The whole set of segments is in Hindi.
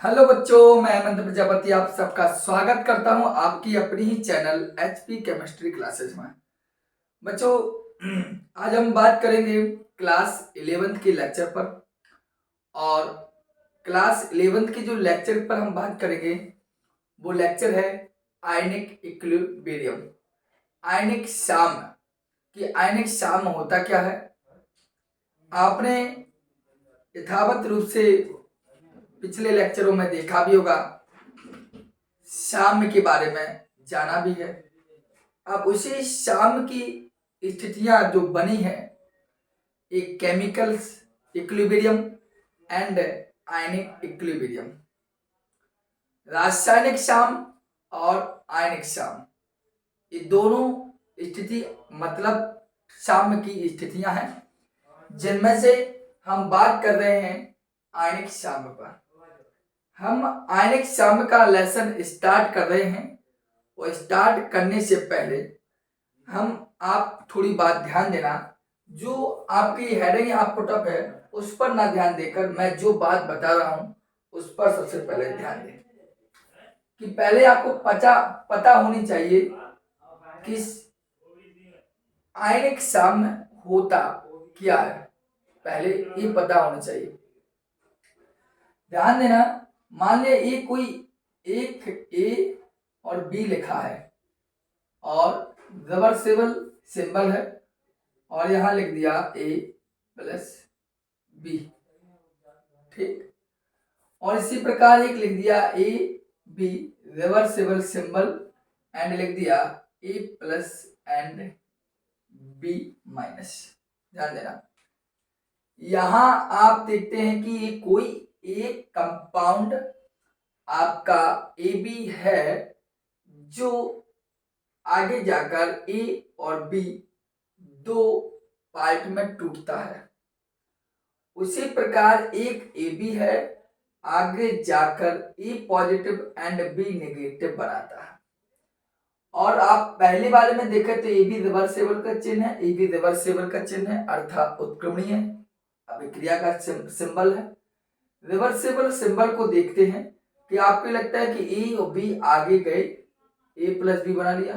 हेलो बच्चों, मैं हेमंत प्रजापति आप सबका स्वागत करता हूं आपकी अपनी ही चैनल एचपी केमिस्ट्री क्लासेस में। बच्चों, आज हम बात करेंगे क्लास 11th के लेक्चर पर। और क्लास 11th के जो लेक्चर पर हम बात करेंगे वो लेक्चर है आयनिक इक्विलिब्रियम, आयनिक साम्य। कि आयनिक साम्य होता क्या है, आपने यथावत रूप से पिछले लेक्चरों में देखा भी होगा, साम्य के बारे में जाना भी है। अब उसी साम्य की स्थितियां जो बनी है, एक chemicals equilibrium and ionic equilibrium, रासायनिक साम्य और आयनिक साम्य, ये दोनों स्थिति मतलब साम्य की स्थितियां हैं, जिनमें से हम बात कर रहे हैं आयनिक साम्य पर। हम आयनिक साम्य का लेसन स्टार्ट कर रहे हैं और स्टार्ट करने से पहले आप थोड़ी बात ध्यान देना, जो आपकी हेडिंग या पुटअप है उस पर ना ध्यान देकर मैं जो बात बता रहा हूं उस पर सबसे पहले ध्यान दें। कि पहले आपको पता होनी चाहिए कि आयनिक साम्य होता क्या है, पहले ये पता होना चाहिए। ध्यान देना, मान लिया ये कोई एक ए और बी लिखा है और रिवर्सिबल सिंबल है और यहां लिख दिया ए प्लस बी, ठीक। और इसी प्रकार एक लिख दिया A B reversible symbol and लिख दिया A plus and B minus. ध्यान देना, यहां आप देखते हैं कि ये कोई एक कंपाउंड आपका ए बी है जो आगे जाकर ए और बी दो पार्ट में टूटता है। उसी प्रकार एक ए बी है, आगे जाकर ए पॉजिटिव एंड बी नेगेटिव बनाता है। और आप पहले वाले में देखे तो ए बी रिवर्सिबल का चिन्ह है, ए बी रिवर्सिबल का चिन्ह है अर्थात उत्क्रमणीय अभिक्रिया का सिंबल है। रिवर्सिबल सिंबल को देखते हैं कि आपको लगता है कि ए और बी आगे गए, ए प्लस बी बना लिया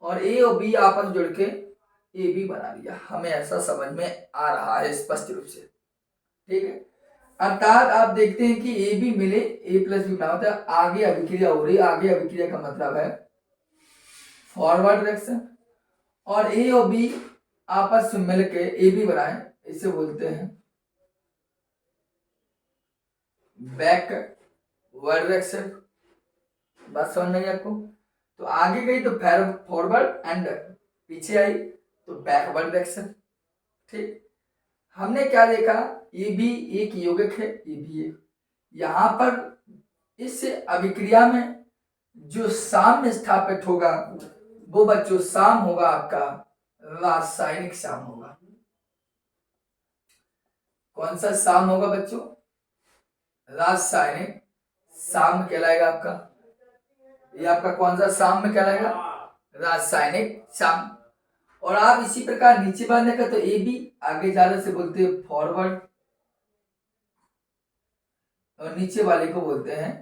और ए और बी आपस जुड़ के ए बी बना लिया, हमें ऐसा समझ में आ रहा है स्पष्ट रूप से, ठीक है। अर्थात आप देखते हैं कि ए बी मिले ए प्लस बी बना होता है, आगे अभिक्रिया हो रही है। आगे अभिक्रिया का मतलब है फॉरवर्ड डायरेक्शन, और ए और बी आपस में मिलकर ए बी बनाए, इसे बोलते हैं बैकवर्ड डायरेक्शन। बात समझ में आई आपको? तो आगे गई तो फॉरवर्ड एंड पीछे आई तो बैकवर्ड डायरेक्शन, ठीक। हमने क्या देखा, ये भी एक यौगिक है, ये भी एक। यहां पर इस अभिक्रिया में जो साम्य स्थापित होगा वो बच्चों साम होगा आपका रासायनिक साम होगा। कौन सा साम होगा बच्चों? रासायनिक साम कहलाएगा आपका। ये आपका कौन सा साम में कहलाएगा? रासायनिक साम। और आप इसी प्रकार नीचे बांधने का तो ए बी आगे जाने से बोलते हैं फॉरवर्ड और नीचे वाले को बोलते हैं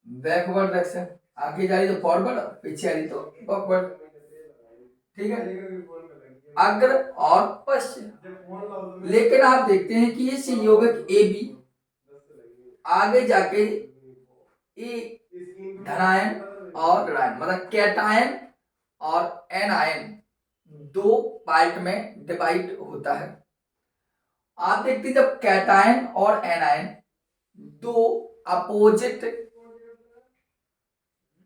बैकवर्ड डायरेक्शन। आगे जा रही तो फॉरवर्ड, पीछे आ रही तो बैकवर्ड, ठीक है, अग्र और पश्चिम। लेकिन आप देखते हैं कि ये संयोजक ए बी आगे जाके ए धनायन और ऋणायन मतलब कैटायन और एनायन दो पार्ट में डिवाइड होता है। आप देखते हैं जब कैटायन और एनायन दो अपोजिट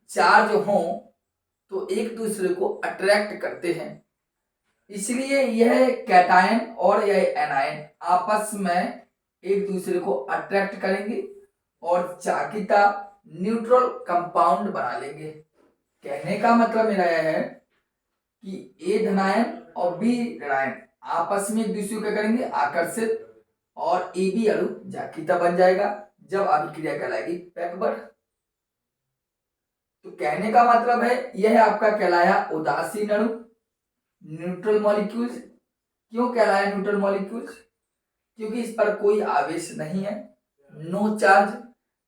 चार्ज हों तो एक दूसरे को अट्रैक्ट करते हैं, इसलिए यह कैटायन और यह एनायन आपस में एक दूसरे को अट्रैक्ट करेंगे और चाकिता न्यूट्रल कंपाउंड बना लेंगे। कहने का मतलब मेरा यह है कि ए धनायन और बी ऋणायन आपस में एक दूसरे को क्या करेंगे, आकर्षित, और ए बी अणु जाकिता बन जाएगा जब अभिक्रिया कहलाएगी बैकवर्ड। तो कहने का मतलब है यह आपका कहलाया उदासीन अणु, न्यूट्रल मॉलिक्यूल्स। क्यों कहलाया न्यूट्रल मॉलिक्यूल्स? क्योंकि इस पर कोई आवेश नहीं है, नो चार्ज,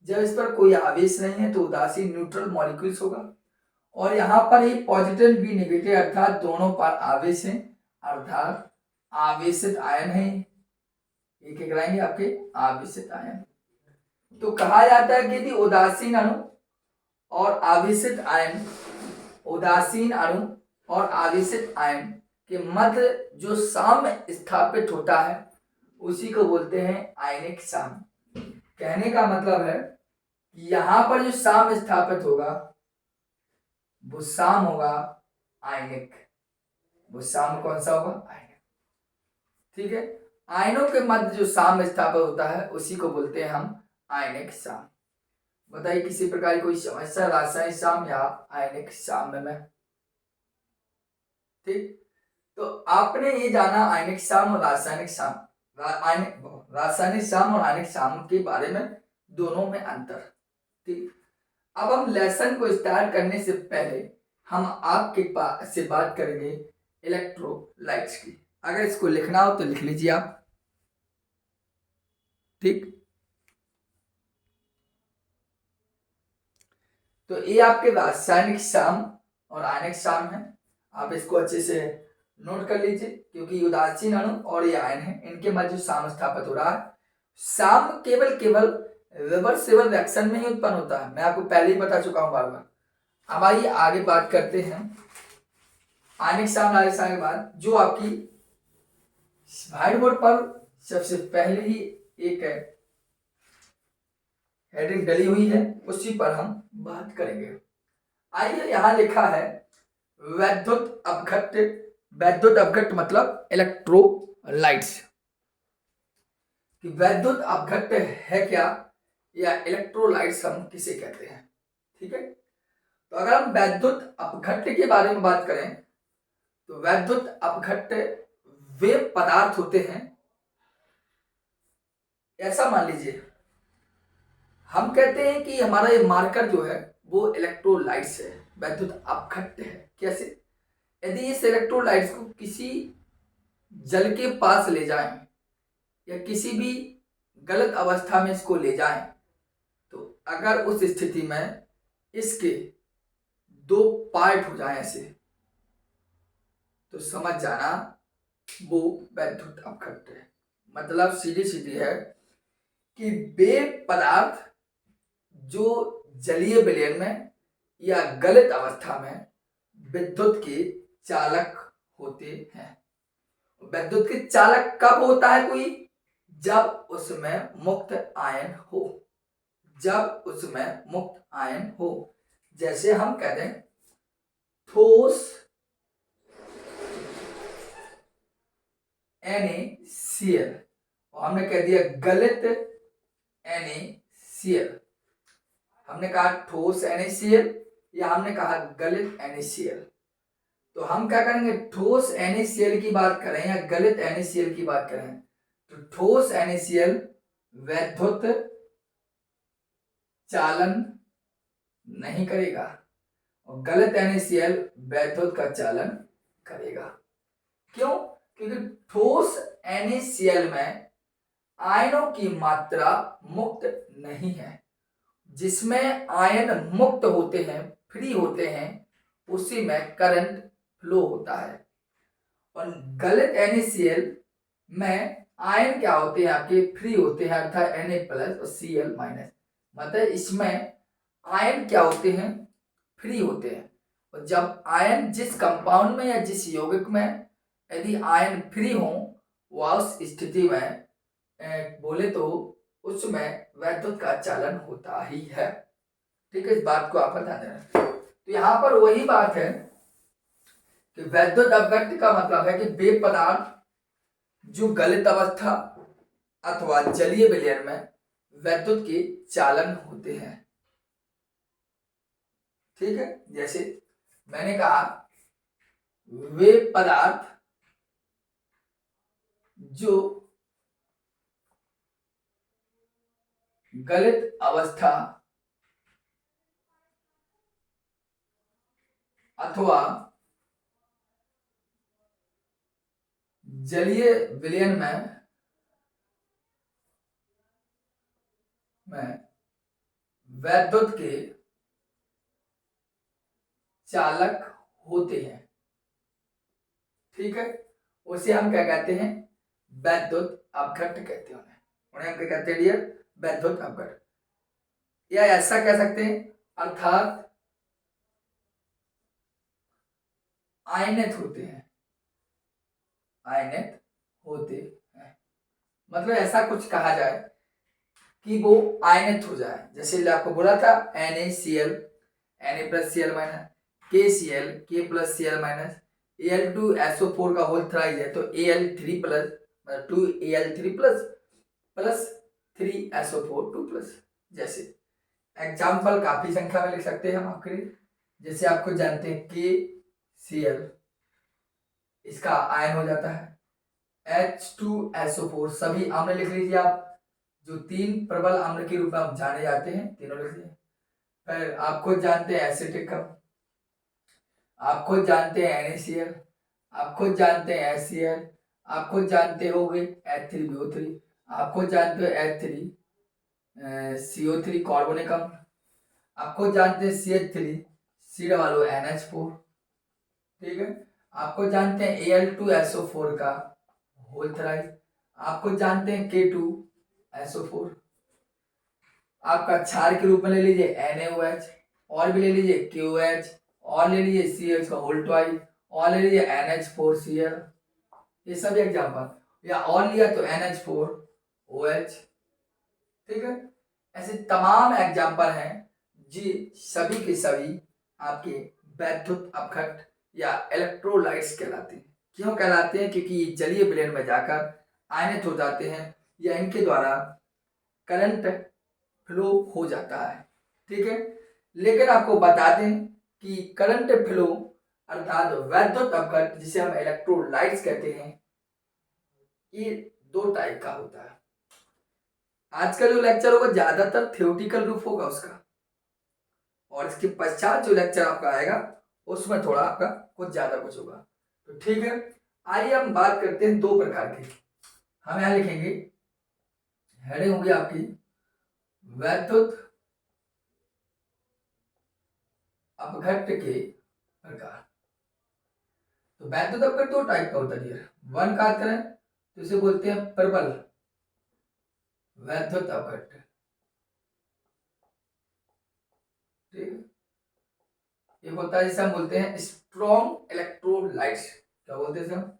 जब इस पर कोई आवेश नहीं है तो उदासीन न्यूट्रल मॉलिक्यूल्स होगा। और यहाँ पर ही पॉजिटिव भी नेगेटिव अर्थात दोनों पर आवेश है, अर्थात आवेशित आयन है। एक एक लाइन आपके आवेशित आयन। तो कहा जाता है कि यदि उदासीन अणु और आवेशित आयन, उदासीन अणु और आवेशित आयन के मध्य जो साम्य स्थापित होता है उसी को बोलते हैं आयनिक साम्य। कहने का मतलब है कि यहां पर जो साम्य स्थापित होगा वो साम होगा आयनिक। वो साम कौन सा होगा? आयनिक। ठीक है, आयनों के मध्य जो साम्य स्थापित होता है उसी को बोलते हैं हम आयनिक साम। बताइए किसी प्रकार की कोई समस्या रासायनिक साम या आयनिक साम में? ठीक, तो आपने ये जाना आयनिक साम और रासायनिक साम, रासायनिक साम और आयनिक साम के बारे में, दोनों में अंतर। ठीक, अब हम लेसन को स्टार्ट करने से पहले हम आपके पास से बात करेंगे इलेक्ट्रोलाइट्स की। अगर इसको लिखना हो तो लिख लीजिए आप। ठीक, तो ये आपके रासायनिक साम और आयनिक साम है। आप इसको अच्छे से नोट कर लीजिए क्योंकि उदासीन अणु और ये आयन है, इनके मध्य साम स्थापित हो रहा है। साम केवल रिवर्सिबल रिएक्शन में ही उत्पन्न होता है, मैं आपको पहले ही बता चुका हूं बार बार। अब आइए आगे बात करते हैं आयनिक साम आयनिक साम के बाद जो आपकी व्हाइट बोर्ड पर सबसे पहले ही एक हेडिंग डली हुई है, उसी पर हम बात करेंगे। आइए यहां लिखा है वैद्युत अपघट्य। वैद्युत अपघट्य मतलब इलेक्ट्रोलाइट्स। कि वैद्युत अपघट्य है क्या या इलेक्ट्रोलाइट्स हम किसे कहते हैं? ठीक है, तो अगर हम वैद्युत अपघट्य के बारे में बात करें तो वैद्युत अपघट्य वे पदार्थ होते हैं, ऐसा मान लीजिए हम कहते हैं कि हमारा ये मार्कर जो है वो इलेक्ट्रोलाइट्स है, वैद्युत अपघट्य है। कैसे? यदि इस इलेक्ट्रोलाइट्स को किसी जल के पास ले जाएं या किसी भी गलत अवस्था में इसको ले जाएं तो अगर उस स्थिति में इसके दो पार्ट हो जाए ऐसे तो समझ जाना वो वैद्युत अपघट्य है। मतलब सीधी सीधी है कि वे पदार्थ जो जलीय विलयन में या गलत अवस्था में विद्युत के चालक होते हैं। विद्युत के चालक कब होता है कोई? जब उसमें मुक्त आयन हो, जब उसमें मुक्त आयन हो। जैसे हम कहते हैं ठोस NaCl और हमने कह दिया गलत NaCl। हमने कहा ठोस NaCl या हमने कहा गलत NaCl। तो हम क्या करेंगे, ठोस NaCl की बात करें या गलत NaCl की बात करें तो ठोस NaCl वैद्युत चालन नहीं करेगा और गलत NaCl वैद्युत का चालन करेगा। क्यों? क्योंकि ठोस NaCl में आयनों की मात्रा मुक्त नहीं है। जिसमें आयन मुक्त होते हैं, फ्री होते हैं, उसी में करंट फ्लो होता है। और गलत NaCl में आयन क्या होते हैं आपके? फ्री होते हैं, अर्थात Na+ और Cl-। मतलब इसमें आयन क्या होते हैं? फ्री होते हैं। और जब आयन जिस कंपाउंड में या जिस यौगिक में यदि आयन फ्री हो वह उस स्थिति में बोले तो उसमें वैद्युत का चालन होता ही है। ठीक है, इस बात को आप ध्यान देना। तो यहां पर वही बात है कि वैद्युत अपघट्य का मतलब है कि वे पदार्थ जो गलित अवस्था अथवा जलीय विलयन में वैद्युत के चालन होते हैं। ठीक है, जैसे मैंने कहा वे पदार्थ जो गलित अवस्था अथवा जलीय विलयन में वैद्युत के चालक होते हैं, ठीक है। उसे हम क्या कहते हैं, वैद्युत अपघट्ट कहते हैं। उन्हें हम क्या कहते हैं डियर, वैद्युत अपघट्ट, या ऐसा कह सकते हैं अर्थात आयनित होते हैं, आयनित होते हैं, मतलब ऐसा कुछ कहा जाए कि वो आयनित हो जाए। जैसे आपको बोला था NaCl, Na plus Cl minus, KCl, K plus Cl minus, Al2SO4 का होल थ्राइज है तो Al3 plus, 2Al3 plus plus 3SO4 2 plus. जैसे एग्जाम्पल काफी संख्या में लिख सकते हैं हम आपके लिए। जैसे आपको जानते हैं KCl, इसका आयन हो जाता है H2SO4, सभी अम्ल लिख लीजिए आप, जो 3 प्रबल अम्ल के रूप में आप जाने जाते हैं, तीनों लिख लीजिए। फिर आप खुद जानते हैं एसिटिक, आप खुद जानते हैं NaCl, आप खुद जानते हैं HCl, आप खुद जानते होंगे H3BO3, आप खुद जानते हो H3CO3 कार्बोनिक अम्ल, आप खुद जानते हैं CH3 COONH4, ठीक है। आपको जानते हैं Al2SO4 का होल थ्राइज, आपको जानते हैं K2SO4, आपका क्षार के रूप में ले लीजिए NaOH, और भी ले लीजिए KOH, और ले लीजिए CH का होल ट्वाइस, और ले लीजिए NH4Cl, ये सब एग्जाम्पल, या और लिया तो NH4OH, ठीक है। ऐसे तमाम एग्जाम्पल हैं जी, सभी के सभी आपके वैद्युत अपघट्ट या इलेक्ट्रोलाइट्स कहलाते हैं। क्यों कहलाते हैं? क्योंकि ये जलीय विलयन में जाकर आयनित हो जाते हैं या इनके द्वारा करंट फ्लो हो जाता है, ठीक है। लेकिन आपको बता दें कि करंट फ्लो अर्थात वैद्युत अपघट्ट, जिसे हम इलेक्ट्रोलाइट्स कहते हैं, ये 2 टाइप का होता है। आज का जो लेक्चर होगा ज्यादातर थ्योरेटिकल रूप होगा उसका, और इसके पश्चात जो लेक्चर आपका आएगा उसमें थोड़ा आपका कुछ ज्यादा कुछ होगा, तो ठीक है। आइए हम बात करते हैं 2 प्रकार की। हम यहां लिखेंगे, हेडिंग होगी आपकी वैद्युत अपघट्ट के प्रकार। तो वैद्युत अपघट्ट 2 टाइप का होता है। वन का करें तो इसे बोलते हैं प्रबल वैद्युत अपघट्ट, ठीक है। एक होता है जिसे हम बोलते हैं स्ट्रॉन्ग इलेक्ट्रोलाइट्स। क्या बोलते हैं हम?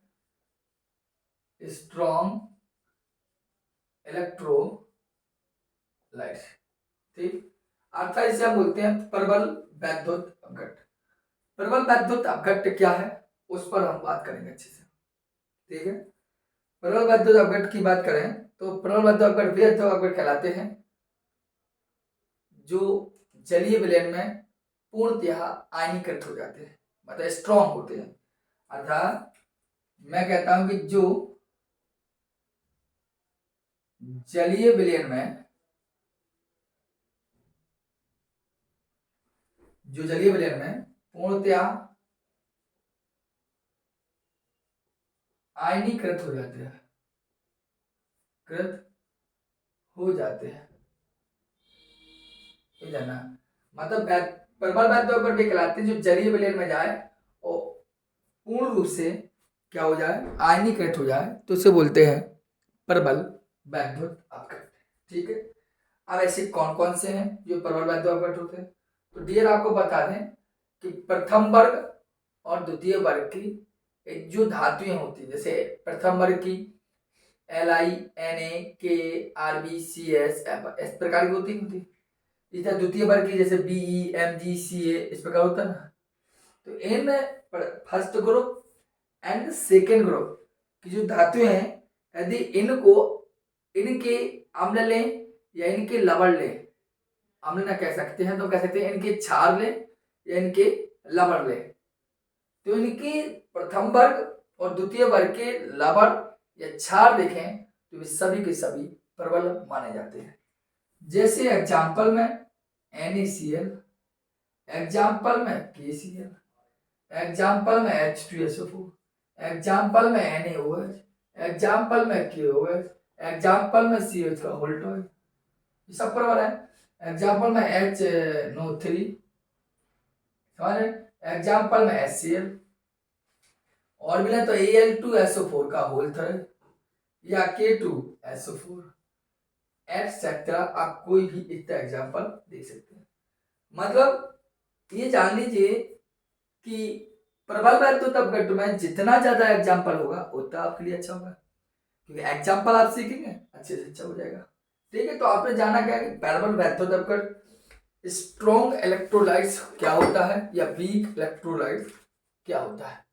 स्ट्रॉन्ग इलेक्ट्रोलाइट्स, ठीक। अर्थात इसे हम बोलते हैं प्रबल वैद्युत अपघट्ट। प्रबल वैद्युत अपघट्ट क्या है उस पर हम बात करेंगे अच्छे से, ठीक है। प्रबल वैद्युत अपघट्ट की बात करें तो प्रबल वैद्युत अपघट्ट वे वैद्युत अपघट्ट कहलाते हैं जो जलीय विलयन में पूर्णतः आयनीकृत हो जाते हैं, मतलब स्ट्रॉन्ग होते हैं। अर्थात मैं कहता हूं कि जो जलीय विलयन में पूर्णतः आयनीकृत हो जाते हैं, मतलब प्रबल वैद्युत अपघट्ट वे कहलाते हैं जो जलीय विलयन में जाए और पूर्ण रूप से क्या हो जाए, आयनीकृत हो जाए, तो इसे बोलते हैं प्रबल वैद्युत अपघट्ट, ठीक है। अब ऐसे कौन कौन से हैं जो प्रबल वैद्युत अपघट्ट होते हैं? तो डियर आपको बता दें कि प्रथम वर्ग और द्वितीय वर्ग की जो धातुएं होती है, जैसे प्रथम वर्ग की Li Na K Rb Cs इस प्रकार की होती है। इस द्वितीय वर्ग की जैसे Be Mg Ca इस प्रकार होता है ना। तो in first group and second group की जो धातुएं हैं, यदि इनको इनके अम्ल लें या इनके लवण लें, अम्ल ना कह सकते हैं तो कह सकते हैं इनके क्षार लें या इनके लवण लें, तो इनके प्रथम वर्ग और द्वितीय वर्ग के लवण या क्षार देखें तो वे सभी के सभी प्रबल माने जाते हैं। जैसे एग्जाम्पल में NaCl, एग्जाम्पल में KCl, एग्जाम्पल में H2SO4, एग्जाम्पल में NaOH, एग्जाम्पल में KOH, एग्जाम्पल में CH का होल ट्वाइस, ये सब प्रबल है। एग्जाम्पल में HNO3, समझ रहे, एग्जाम्पल में HCl, और मिला तो Al2SO4 का होल थर्ड या K2SO4 एटसेट्रा। आप कोई भी इतना एग्जाम्पल दे सकते हैं। मतलब ये जान लीजिए कि प्रबल वैद्युत अपघट्ट में जितना ज्यादा एग्जाम्पल होगा उतना आपके लिए अच्छा होगा, क्योंकि एग्जाम्पल आप सीखेंगे अच्छे से अच्छा हो जाएगा। ठीक है, तो आपने जाना क्या कि प्रबल वैद्युत अपघट्ट, स्ट्रॉन्ग इलेक्ट्रोलाइट्स क्या होता है या वीक इलेक्ट्रोलाइट्स क्या होता है।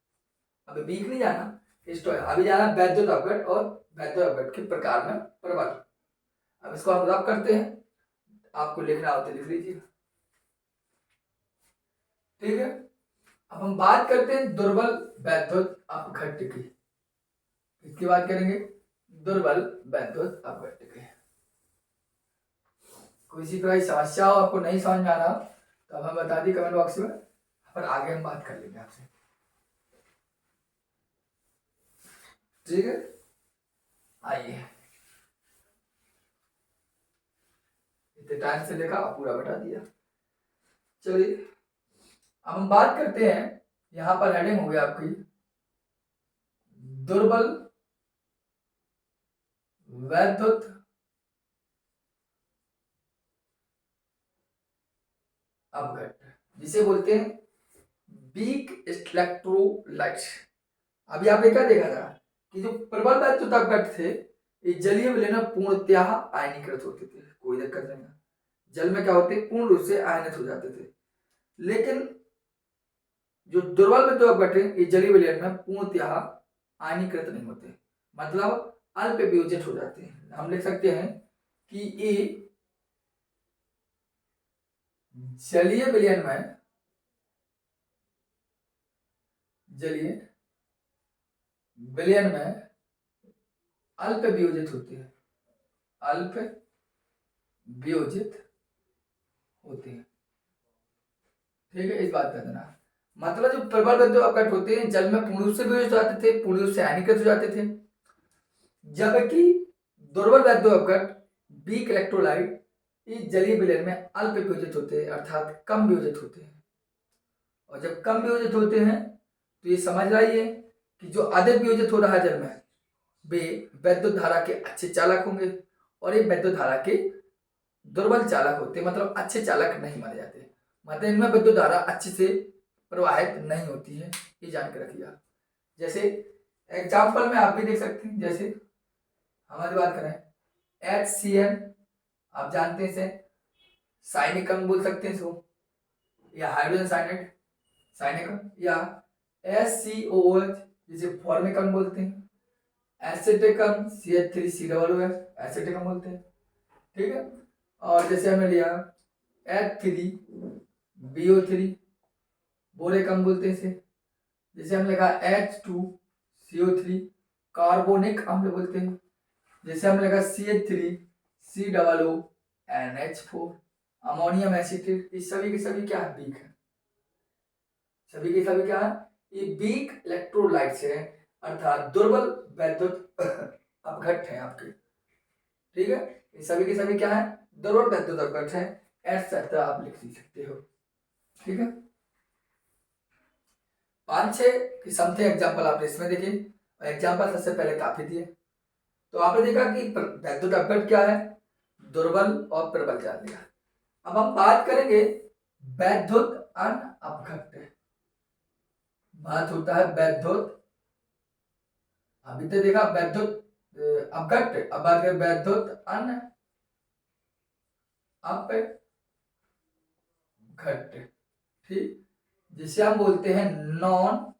अभी वीक नहीं जाना, अभी जाना वैद्युत अपघट्ट और वैद्युत अपघट्ट के प्रकार में प्रबल। अब इसको हम रब करते हैं, आपको लिखना हो तो लिख लीजिए। ठीक है, अब हम बात करते हैं दुर्बल वैद्युत अपघट्ट की। किसकी बात करेंगे? दुर्बल वैद्युत अपघट्ट की। कोई सी कोई समस्या हो, आपको नहीं समझ में आ रहा तो अब हम बता दी कमेंट बॉक्स में, पर आगे हम बात कर लेंगे आपसे। ठीक है, आइए, इतने टाइम से देखा पूरा बता दिया। चलिए अब हम बात करते हैं, यहां पर हेडिंग हो गया आपकी दुर्बल वैद्युत अपघट्ट, जिसे बोलते हैं वीक इलेक्ट्रोलाइट्स। अभी आपने क्या देखा था कि जो प्रबल वैद्युत अपघट्ट थे, ये जलीय विलयन में पूर्णतः आयनीकृत होते थे, कोई दिक्कत नहीं है, जल में क्या होते पूर्ण रूप से आयनित हो जाते थे। लेकिन जो दुर्बल वैद्युत अपघट्ट है, ये जलीय विलयन में पूर्णतः आयनीकृत नहीं होते, मतलब अल्प वियोजित हो जाते हैं। हम लिख सकते हैं कि ये जलीय विलयन में अल्प वियोजित होते हैं, अल्प वियोजित होते हैं। ठीक है, इस बात का ध्यान, मतलब जो प्रबल वैद्युत अपघट्ट होते हैं जल में पूर्ण रूप से वियोजित हो जाते थे, पूर्ण रूप से आयनीकृत हो जाते थे, जबकि दुर्बल वैद्युत अपघट्ट वीक इलेक्ट्रोलाइट इस जलीय विलयन में अल्प वियोजित होते हैं, अर्थात कम वियोजित होते हैं। और जब कम वियोजित होते हैं तो ये समझ रही है कि जो अधिक वियोजित हो रहा है जल में, वे वैद्युत धारा के अच्छे चालक होंगे, और ये वैद्युत धारा के दुर्बल चालक होते हैं, मतलब अच्छे चालक नहीं माने जाते, मतलब इनमें विद्युत धारा अच्छे से प्रवाहित नहीं होती है। ये जान के रखिए आप। जैसे एग्जाम्पल में आप भी देख सकते हैं, जैसे हमारी बात करें HCl, आप जानते हैं इसे साइनिक अम्ल बोल सकते हैं इसको, या हाइड्रोजन साइनाइड साइनिक अम्ल, या SCOOH जिसे फॉर्मिक अम्ल बोलते हैं, एसिटिक अम्ल CH3COOH एसिटिक अम्ल बोलते हैं। ठीक है, और जैसे हमने लिया H3BO3 बोरिक अम्ल बोलते हैं इसे, जैसे हमने लिखा H2CO3 कार्बोनिक अम्ल बोलते हैं, जैसे हमने लिखा CH3COONH4 अमोनियम एसिटेट। इस सभी के सभी क्या है? वीक है, सभी के सभी क्या है? ये वीक इलेक्ट्रोलाइट्स है, अर्थात दुर्बल वैद्युत अपघट्ट है आपके। ठीक है, ये सभी के सभी क्या है? दुर्बल वैद्युत अपघट्ट है, एटसेट्रा आप लिख सकते हो। ठीक है, 5-6 किस्म थे एग्जाम्पल आपने इसमें देखे, और एग्जाम्पल सबसे पहले काफी दिए। तो आपने देखा कि वैद्युत अपघट्ट क्या है, दुर्बल और प्रबल जान लिया। अब हम बात करेंगे वैद्युत अनअपघट्ट। बात होता है वैद्युत, अभी तो देखा वैद्युत अपघट्ट, अब बात करें वैद्युत अनअपघट्ट। ठीक, जिसे हम बोलते हैं नॉन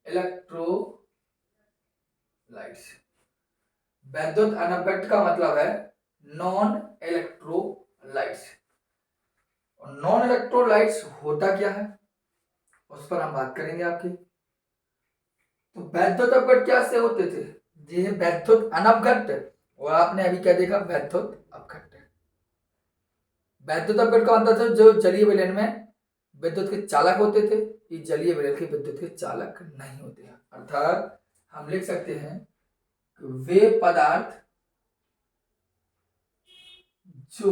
इलेक्ट्रोलाइट्स। वैद्युत अनअपघट्ट का मतलब है नॉन इलेक्ट्रोलाइट्स। और नॉन इलेक्ट्रोलाइट्स होता क्या है उस पर हम बात करेंगे आपकी। तो वैद्युत अपघट्ट क्या से होते थे? ये है वैद्युत अनअपघट्ट, और आपने अभी क्या देखा? वैद्युत अपघट्ट। वैद्युत अपघट्ट का मतलब था जो जलीय विलयन में विद्युत के चालक होते थे, ये जलीय विलयन के विद्युत के चालक नहीं होते हैं, अर्थात हम लिख सकते हैं वे पदार्थ जो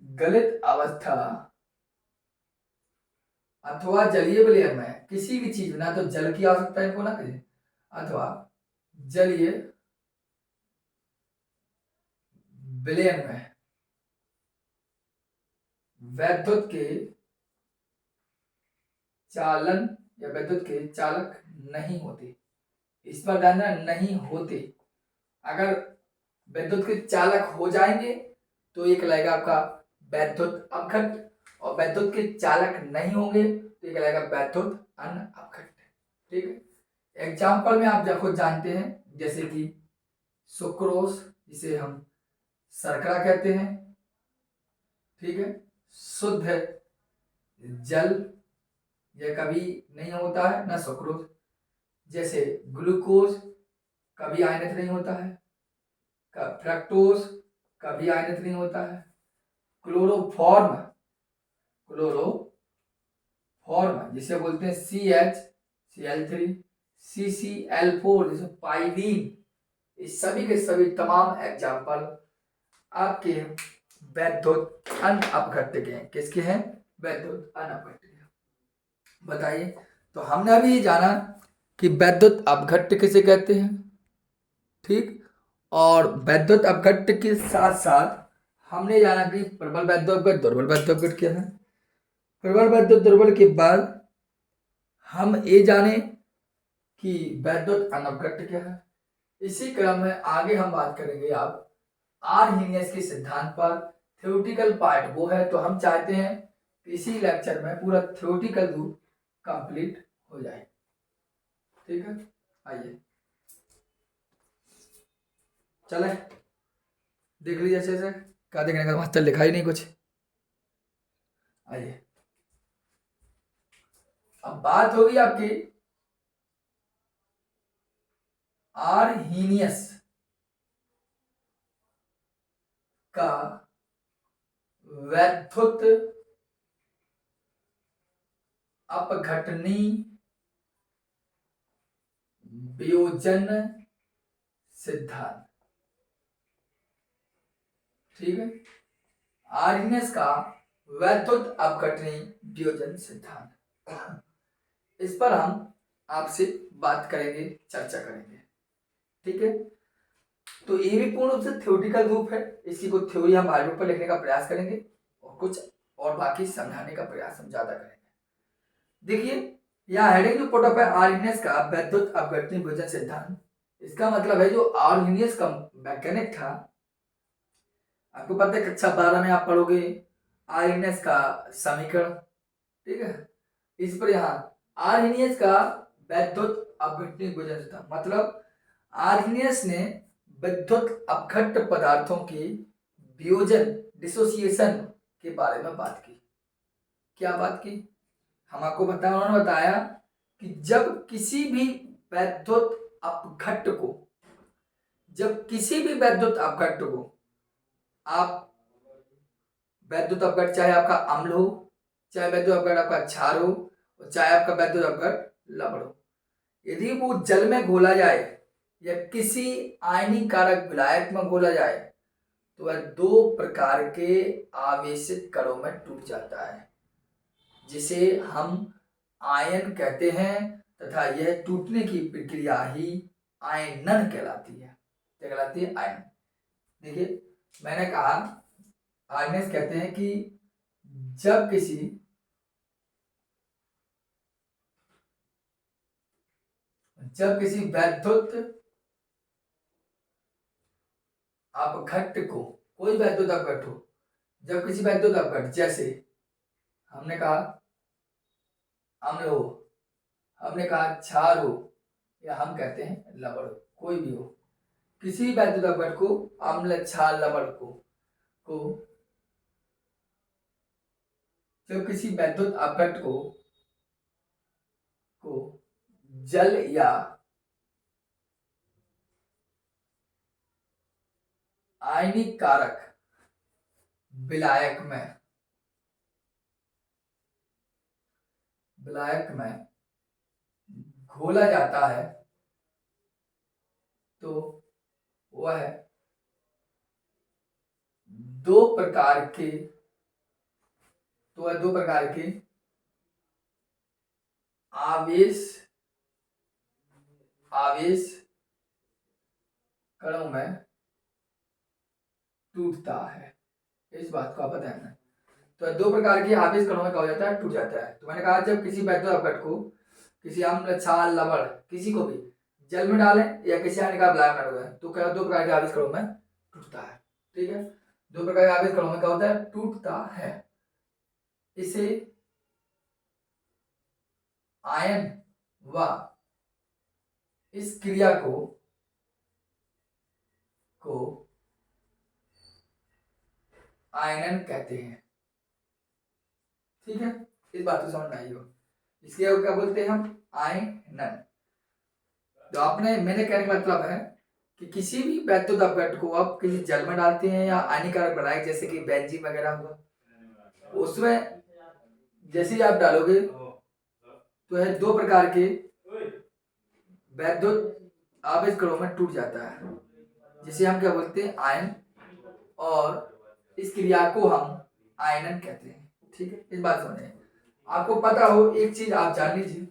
गलित अवस्था अथवा जलीय विलयन में किसी भी चीज में, ना तो जल की आवश्यकता इनको ना करें, अथवा जलीय विलयन में वैद्युत के चालन या वैद्युत के चालक नहीं होते। इस पर ध्यान देना, नहीं होते। अगर वैद्युत के चालक हो जाएंगे तो ये कहलाएगा आपका वैद्युत अपघट्ट, और वैद्युत के चालक नहीं होंगे तो ये कहलाएगा वैद्युत अनअपघट्ट। ठीक है। एग्जाम्पल में आप खुद जानते हैं, जैसे कि सुक्रोज, जिसे हम शर्करा कहते हैं, ठीक है, शुद्ध जल, यह कभी नहीं होता है, ना सुक्रोज। जैसे ग्लूकोज कभी आयनित नहीं होता है, फ्रक्टोज कभी आयनित नहीं होता है, क्लोरोफॉर्म जिसे बोलते हैं CH, Cl3, CCl4, जैसे पाइरीन, इस सभी के सभी तमाम एग्जाम्पल आपके वैद्युत अनअपघट्ट के हैं। किसके हैं? वैद्युत अनअपघट्ट के। बताइए, तो हमने अभी जाना कि वैद्युत अपघट्ट किसे कहते हैं, ठीक, और वैद्युत अपघट्ट के साथ साथ हमने जाना कि प्रबल वैद्युत अपघट्ट, दुर्बल वैद्युत अपघट्ट क्या है। प्रबल वैद्युत दुर्बल के बाद हम ये जाने कि वैद्युत अनअपघट्ट क्या है। इसी क्रम में आगे हम बात करेंगे आप आर्हीनियस के सिद्धांत पर। थ्योरेटिकल पार्ट वो है, तो हम चाहते हैं कि इसी लेक्चर में पूरा थ्योरेटिकल रूप कंप्लीट हो जाए। ठीक है, आइए चले देख लीजिए अच्छे से, क्या देखने का, मास्टर लिखा ही नहीं कुछ। आइए, अब बात होगी आपकी आर्हीनियस का वैद्युत अपघटनी वियोजन सिद्धांत। ठीक है, आर्हीनियस का वैद्युत अपघटनी वियोजन सिद्धांत, इस पर हम आपसे बात करेंगे, चर्चा करेंगे। ठीक है, तो ये भी पूर्ण रूप से थ्योरेटिकल रूप है, इसी को थ्योरी हम आगे पर लिखने का प्रयास करेंगे और कुछ और बाकी समझाने का प्रयास हम ज्यादा करेंगे। देखिए, यहाँ हेडिंग जो पुट अप है, आर्हीनियस का वैद्युत अपघटनी वियोजन सिद्धांत। इसका मतलब है जो आर्हीनियस का मैकेनिक था, आपको पता है कक्षा 12 में आप पढ़ोगे आर्हीनियस का समीकरण। ठीक है, इस पर यहाँ आर्हीनियस का वैद्युत अपघटनी वियोजन सिद्धांत मतलब आर्हीनियस ने विद्युत अपघट्ट पदार्थों की वियोजन, डिसोसिएशन के बारे में बात की। क्या बात की? हम आपको उन्होंने बताया कि जब किसी भी वैद्युत अपघट्ट को आप वैद्युत अपघट्ट, चाहे आपका अम्ल हो, चाहे वैद्युत अपघट्ट आपका क्षार हो, और चाहे आपका वैद्युत अपघट्ट लवण हो, यदि वो जल में घोला जाए या किसी आयनिक कारक विलायक में घोला जाए तो वह दो प्रकार के आवेशित कणों में टूट जाता है, जिसे हम आयन कहते हैं, तथा यह टूटने की प्रक्रिया ही आयनन कहलाती है। क्या कहलाती है? आयन। देखिए, मैंने कहा आयनिस कहते हैं कि जब किसी वैद्युत अपघट्ट को, कोई वैद्युत अपघट्ट हो, जब किसी वैद्युत अपघट्ट, जैसे हमने कहा अम्ल हो, हमने कहा क्षार हो, या हम कहते हैं लवण हो, कोई भी हो, किसी वैद्युत अपघट्ट को, अम्ल, क्षार, लवण को जब किसी वैद्युत अपघट्ट को जल या आयनिक कारक विलायक में घोला जाता है तो वह दो प्रकार के दो प्रकार के आवेश कणों में टूटता है। इस बात को आप ध्यान रखें। तो दो प्रकार के आवेश कणों में क्या हो जाता है, टूट जाता है। तो मैंने कहा जब किसी वैद्युत अपघट को किसी अम्ल, क्षार, लवण किसी को भी जल में डालें या किसी अन्य का मिलान हुआ है तो क्या दो प्रकार के आवेश कणों में टूटता है। ठीक है, दो प्रकार के आवेश कणों में क्या होता है, टूटता है। इसे आयन व इस क्रिया को आयनन कहते हैं। ठीक है, इस बात को समझ में आई हो। इसके क्या बोलते हैं हम, आयनन। तो आपने, मैंने कहने का मतलब है कि किसी भी वैद्युत अपघट को आप किसी जल में डालते हैं या हानिकारक बनाए, जैसे कि बेंजीन वगैरह हुआ, उसमें जैसे ही आप डालोगे तो है दो प्रकार के वैद्युत आवेश कणों में टूट जाता है, जिसे हम क्या बोलते हैं, आयन, और इस क्रिया को हम आयनन कहते हैं। ठीक है, इस बात समझे। आपको पता हो एक चीज आप जान लीजिए,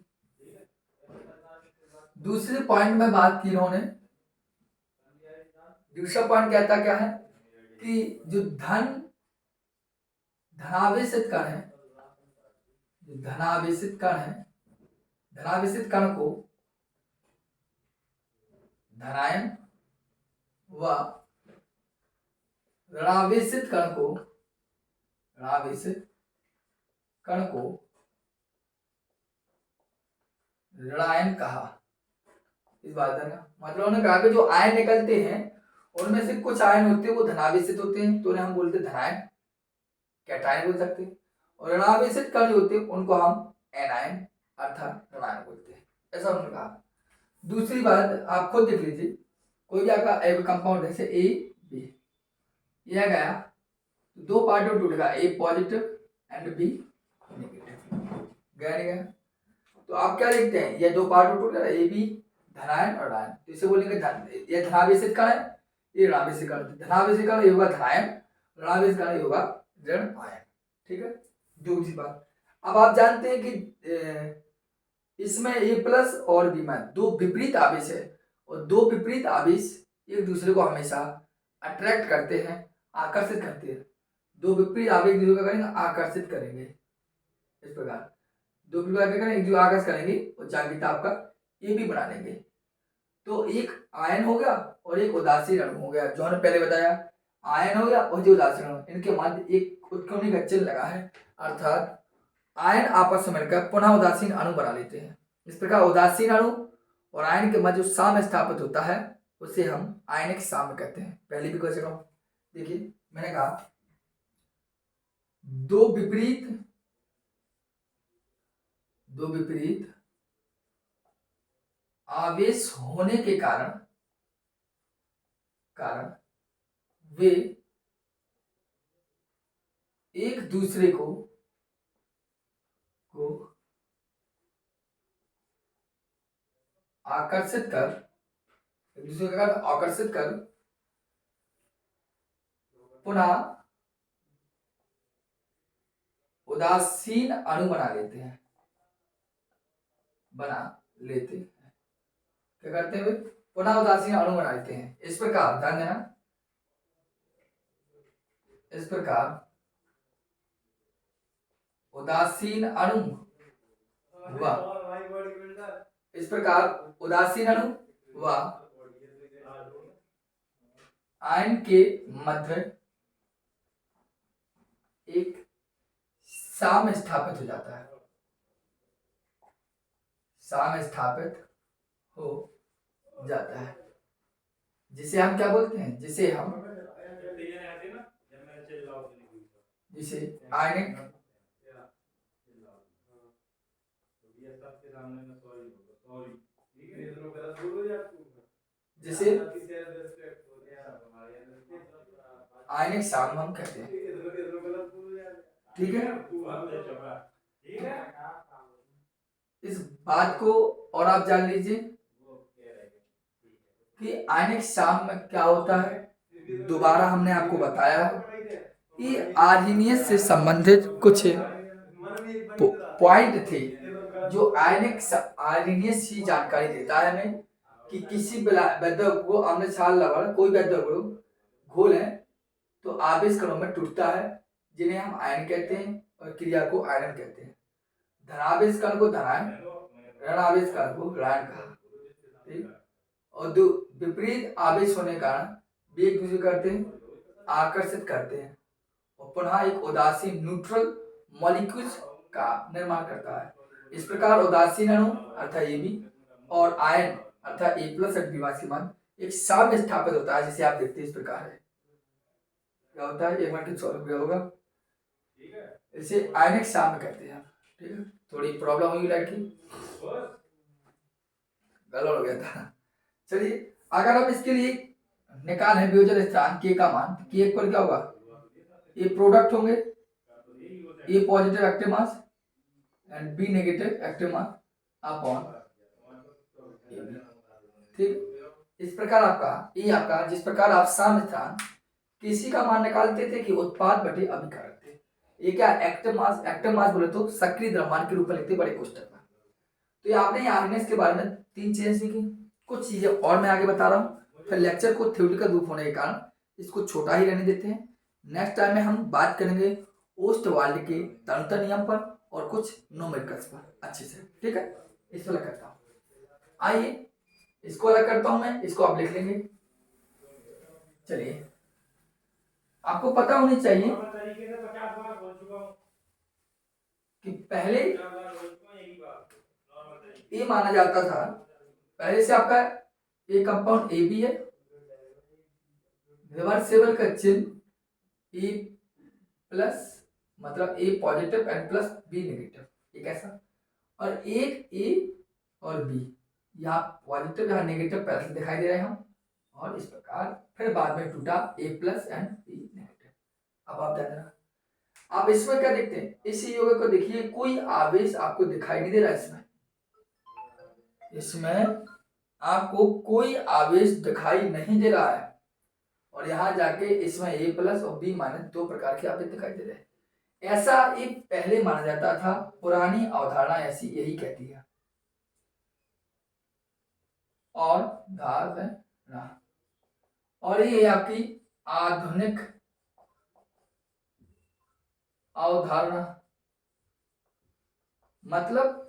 दूसरे पॉइंट में बात की इन्होंने, दूसरा पॉइंट कहता क्या है कि जो धनावेशित कण है, जो धनावेशित कण है, धनावेशित कण को धनायन व ऋणावेशित कण को ऋणायन कहा। इस बात का मतलब उन्होंने कहा कि जो आयन निकलते हैं उनमें से कुछ आयन होते हैं वो धनावेशित होते हैं, तो उन्हें हम बोलते हैं धनायन, कैटायन बोल सकते हैं, और ऋणावेशित कण जो होते हैं उनको हम एनायन अर्थात ऋणायन बोलते हैं। ऐसा उन्होंने कहा। दूसरी बात आप खुद देख लीजिए, कोई भी आपका एक कंपाउंड जैसे ए बी, यह गया दो पार्ट में टूटेगा, ए पॉजिटिव एंड बी नेगेटिव, गया नहीं गया। तो आप क्या लिखते हैं, ये दो पार्ट में टूट गया, ए बी धनायन और ऋणायन, तो इसे बोलेंगे ये धनावेशित कण है, ये ऋणावेशित कण। धनावेशित कण ये होगा धनायन, ऋणावेशित कण ये होगा ऋण आयन। ठीक है, दूसरी बात, अब आप जानते हैं कि इसमें ए प्लस और बी में दो विपरीत आवेश है, और दो विपरीत आवेश एक दूसरे को हमेशा अट्रैक्ट करते हैं, आकर्षित करते हैं। दो विपरीत आवेश दूसरे को करेंगे, आकर्षित करेंगे। इस प्रकार दो विपरीत आवेश करेंगे, एक दूसरे आकर्षित करेंगे और जागृता आपका ये भी बना लेंगे। तो एक आयन हो गया और एक उदासीन अणु हो गया, जो हमने पहले बताया। आयन हो गया और जो उदासीन अणु, इनके मध्य एक उत्क्रमणिक चिन्ह लगा है, अर्थात आयन आपस में मिलकर पुनः उदासीन अणु बना लेते हैं। इस प्रकार उदासीन अणु और आयन के मध्य जो साम्य स्थापित होता है उसे हम आयनिक साम्य कहते हैं। पहले भी क्वेश्चन हो, देखिए मैंने कहा दो विपरीत आवेश होने के कारण वे एक दूसरे को आकर्षित कर पुनः उदासीन अणु बना लेते हैं। क्या करते हैं वे, पुनः उदासीन अणु बना लेते हैं। इस प्रकार ध्यान देना, इस प्रकार उदासीन अणु व आयन के मध्य एक साम्य स्थापित हो जाता है, जिसे हम क्या बोलते हैं, जिसे आयनिक आयनिक साम्य हम कहते हैं। ठीक है, इस बात को और आप जान लीजिए कि आयनिक साम्य क्या होता है दोबारा हमने आपको बताया ये आर्हीनियस से संबंधित कुछ पॉइंट थे जो आर्हीनियस ही जानकारी देता है हमें कि किसी वैद्युत को आमने साल लगा कोई वैद्युत घोल है तो आवेश कणों में टूटता है जिन्हें हम आयन कहते हैं और क्रिया को आयन कहते हैं। धनावेश कण को धनायन, ऋण आवेश कण को ऋणायन कहा। ठीक, और विपरीत आवेश होने के कारण वे एक दूसरे करते हैं आकर्षित करते हैं और पुनः एक उदासीन न्यूट्रल मॉलिक्यूल्स का निर्माण करता है। इस प्रकार उदासीन अणु अर्थात Ab और आयन अर्थात A+ और B के मध्य एक साम्य स्थापित होता है जिसे आप देखते हैं इस प्रकार है। क्या होता है, एक मिनट सॉल्व किया होगा, इसे आयनिक साम्य कहते हैं। ठीक है, थोड़ी प्रॉब्लम हुई लाइट की, गलत हो गया था। चलिए अगर हम इसके लिए निकालें वियोजन स्थान K का मान, K पर क्या होगा, ये प्रोडक्ट होंगे A positive active mass and B negative active mass upon AB। ठीक, इस प्रकार आपका जिस प्रकार आप साम्य स्थान किसी का मान निकालते थे कि उत्पाद बटे अभिकारक थे, ये क्या एक्टिव मास बोले तो सक्रिय द्रव्यमान के रूप में लिखते बड़े कोष्ठक में। तो ये आपने आर्हीनियस के बारे में 3 चीजें सीखी, कुछ चीजें और मैं आगे बता रहा हूँ, फिर लेक्चर को थ्योरेटिकल रूप होने के कारण इसको छोटा ही रहने देते हैं। नेक्स्ट टाइम में हम बात करेंगे ओस्टवाल्ड के तरणुता नियम पर और कुछ न्यूमेरिकल्स पर अच्छे से। ठीक है, इसको अलग करता हूँ, आइए इसको अलग करता हूँ मैं, इसको आप लिख लेंगे। चलिए आपको पता होनी चाहिए कि पहले ये माना जाता था, पहले से आपका ये कंपाउंड ए बी है, रिवर्सेबल का चिन्ह ए प्लस मतलब A positive and plus B negative, एक ऐसा, और एक ए और बी, यहाँ पॉजिटिव यहाँ नेगेटिव पहले दिखाई दे रहे हैं हम, और इस प्रकार फिर बाद में टूटा ए प्लस एंड बी नेगेटिव। अब आप ध्यान देना, आप इसमें क्या देखते हैं, इस यौगिक को देखिए कोई आवेश आपको दिखाई नहीं दे रहा, इसमें आपको कोई आवेश दिखाई नहीं दे रहा है, और यहां जाके इसमें ए प्लस और बी माइनस 2 प्रकार के आवेश दिखाई दे रहे हैं। ऐसा एक पहले माना जाता था, पुरानी अवधारणा ऐसी यही कहती है। और धारणा, और ये आपकी आधुनिक अवधारणा, मतलब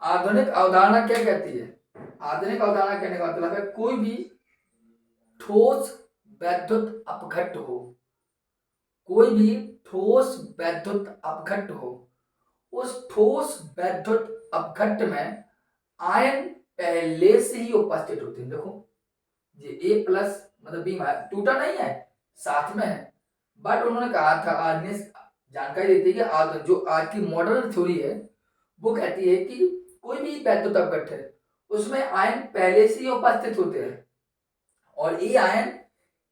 आधुनिक अवधारणा क्या कहती है, आधुनिक अवधारणा कहने का मतलब है कोई भी ठोस वैद्युत अपघट्ट हो, कोई भी ठोस वैद्युत अपघट्ट हो, उस ठोस वैद्युत अपघट्ट में आयन पहले से ही उपस्थित होते हैं। देखो ये ए प्लस मतलब बी टूटा नहीं है, साथ में है, बट उन्होंने कहा था आर्हीनियस जानकारी देती है कि जो आज की मॉडर्न थ्योरी है वो कहती है कि कोई भी वैद्युत अपघट्ट है उसमें आयन पहले से ही उपस्थित होते हैं, और ये आयन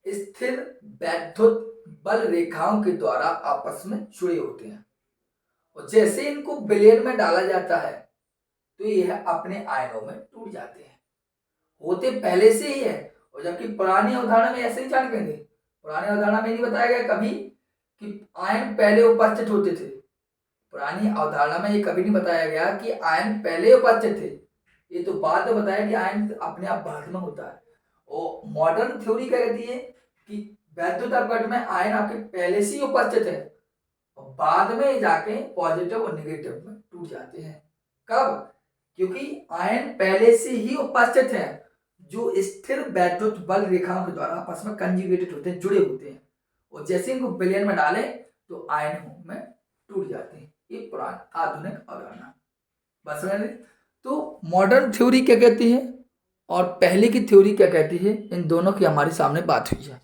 स्थिर वैद्युत बल रेखाओं के द्वारा आपस में जुड़े होते हैं, और जैसे इनको विलयन में डाला जाता है तो यह अपने आयनों में टूट जाते हैं, होते पहले से ही है। और जबकि पुरानी अवधारणा में ऐसे ही जान गए थे, पुरानी अवधारणा में नहीं बताया गया कभी कि आयन पहले उपस्थित होते थे, पुरानी अवधारणा में ये कभी नहीं बताया गया कि आयन पहले उपस्थित थे, ये तो बाद में बताया कि आयन अपने आप बाद में होता है। और मॉडर्न थ्योरी क्या कहती है कि वैद्युत अपघट्ट में आयन आपके पहले से ही उपस्थित है और बाद में जाके पॉजिटिव और नेगेटिव में टूट जाते हैं। कब? क्योंकि आयन पहले से ही उपस्थित है जो स्थिर वैद्युत बल रेखाओं के द्वारा आपस में कंजुगेटेड होते हैं, जुड़े होते हैं, और जैसे इनको विलयन में डालें तो आयन में टूट जाते हैं। ये पुरानी आधुनिक अवधारणा बस में। तो मॉडर्न थ्योरी क्या कहती है और पहले की थ्योरी क्या कहती है, इन दोनों की हमारे सामने बात हुई है।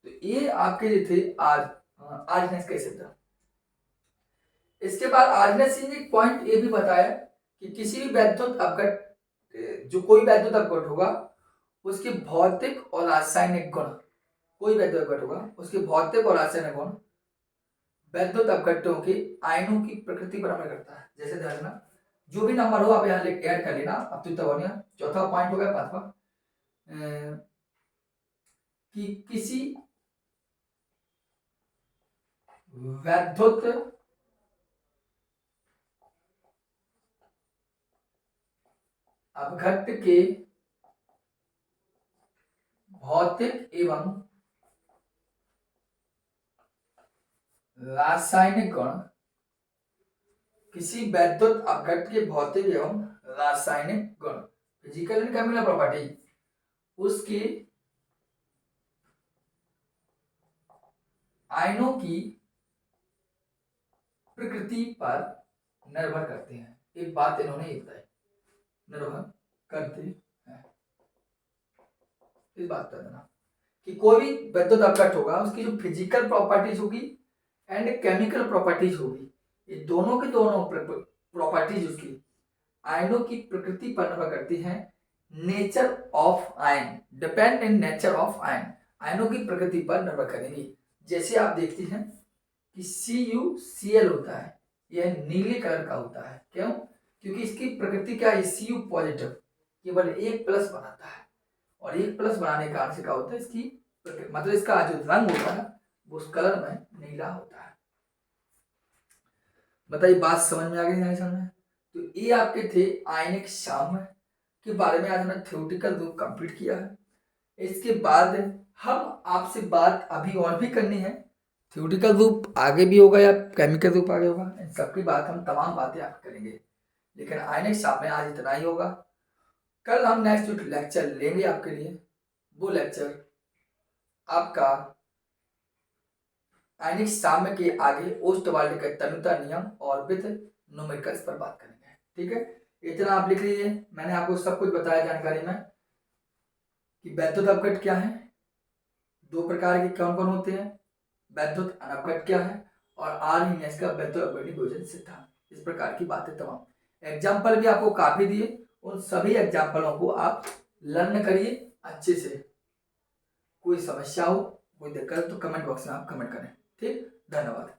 तो ये आपके लिए थे आर्हीनियस के सिद्धांत। इसके बाद आर्हीनियस ने एक पॉइंट ये भी बताया कि किसी भी वैद्युत अपघट्ट, जो कोई वैद्युत अपघट्ट होगा उसके भौतिक और रासायनिक गुण, कोई वैद्युत अपघट्ट होगा उसके भौतिक और रासायनिक गुण वैद्युत अपघट्टों के आयनों की प्रकृति पर निर्भर करता है। जैसे ध्यान रखना, जो भी नंबर हो आप यहाँ ऐड कर लेना। अब तो हो गया, चौथा पॉइंट हो गया, पांचवा कि किसी वैद्युत अपघट्ट के भौतिक एवं रासायनिक गुण, किसी वैद्युत अपघट्ट के भौतिक एवं रासायनिक गुण, फिजिकल एंड केमिकल प्रॉपर्टी, उसके आयनों की प्रकृति पर निर्भर करते हैं। एक बात इन्होंने ये बताई, निर्भर करते हैं। इस बात पर देना कि कोई भी विद्युत अपघट्ट होगा, उसकी जो फिजिकल प्रॉपर्टीज होगी एंड केमिकल प्रॉपर्टीज होगी, ये दोनों की दोनों प्रॉपर्टीज उसकी आयनों की प्रकृति पर निर्भर करती हैं। Nature of ion, depend in nature of ion, आयनों की प्रकृति पर निर्भर करेंगी। जैसे आप देखते हैं कि CuCl होता है, यह नीले कलर का होता है। क्यों? क्योंकि इसकी प्रकृति क्या है, Cu पॉजिटिव केवल एक प्लस बनाता है, और एक प्लस बनाने का कारण से क्या होता है, इसकी मतलब इसका जो रंग होता है वो उस कलर में नीला होता है। बताइए बात समझ में आ गई नहीं समझ में? तो ये आपके थे आयनिक साम्य के बारे में आज हमने थ्योरेटिकल रूप कंप्लीट किया है। इसके बाद हम आपसे बात अभी और भी करनी है, थ्योरेटिकल रूप आगे भी होगा या केमिकल रूप आगे होगा, इन सबकी बात हम तमाम बातें आप करेंगे, लेकिन आयनिक साम्य आज इतना ही होगा। कल हम नेक्स्ट जो लेक्चर लेंगे आपके लिए, वो लेक्चर आपका आयनिक साम्य के आगे ओस्टवाल्ड का तनुता नियम और विथ न्यूमेरिकल्स पर बात करेंगे। ठीक है, इतना आप लिख लीजिए। मैंने आपको सब कुछ बताया जानकारी में कि वैद्युत अपघट्ट क्या है, दो प्रकार के कौन कौन होते हैं, वैद्युत अनपघट्ट क्या है, और आर्हीनियस का वैद्युत अपघटन विभेदन सिद्धांत, इस प्रकार की बातें तमाम एग्जाम्पल भी आपको काफी दिए, उन सभी एग्जाम्पलों को आप लर्न करिए अच्छे से। कोई समस्या हो, कोई दिक्कत तो कमेंट बॉक्स में आप कमेंट करें। ठीक, धन्यवाद।